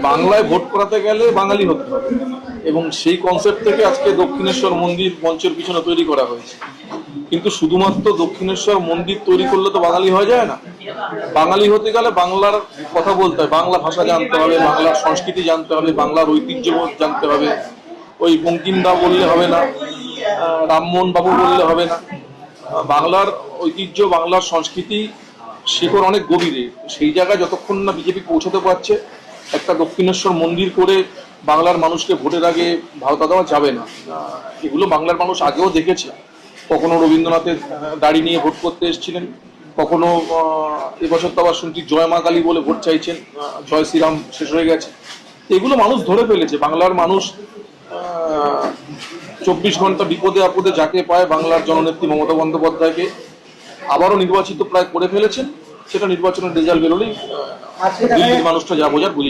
বাংলায় ভোট করাতে গেলে বাঙালি হতে হবে, এবং সেই কনসেপ্ট থেকে আজকে দক্ষিণেশ্বর মন্দির মঞ্চের পিছনে তৈরি করা হয়েছে। কিন্তু শুধুমাত্র দক্ষিণেশ্বর মন্দির তৈরি করলে তো বাঙালি হয়ে যায় না। বাঙালি হতে গেলে বাংলার কথা বলতে হবে, বাংলা ভাষা জানতে হবে, বাংলার সংস্কৃতি জানতে হবে, বাংলার ঐতিহ্যবোধ জানতে হবে। ওই বঙ্কিমদা বললে হবে না, রামমোহন বাবু বললে হবে না। বাংলার ঐতিহ্য, বাংলার সংস্কৃতি শিকড় অনেক গভীরে। সেই জায়গায় যতক্ষণ না বিজেপি পৌঁছাতে পারছে, একটা দক্ষিণেশ্বর মন্দির করে বাংলার মানুষকে ভোটের আগে ভাওতা দেওয়া যাবে না। এগুলো বাংলার মানুষ আগেও দেখেছে। কখনো রবীন্দ্রনাথের দাড়ি নিয়ে ভোট করতে এসেছিলেন, কখনো এবছর তো আবার শুনছি জয় মা কালী বলে ভোট চাইছেন, জয় শ্রীরাম শেষ হয়ে গেছে। এগুলো মানুষ ধরে ফেলেছে। বাংলার মানুষ 24 ঘন্টা বিপদে আপদে যাকে পায় বাংলার জননেত্রী মমতা বন্দ্যোপাধ্যায়কে আবারও নির্বাচিত প্রায় করে ফেলেছেন। সেটা নির্বাচনের রেজাল্ট বেরোলেই দিল্লির মানুষটা যা বোঝার বুঝে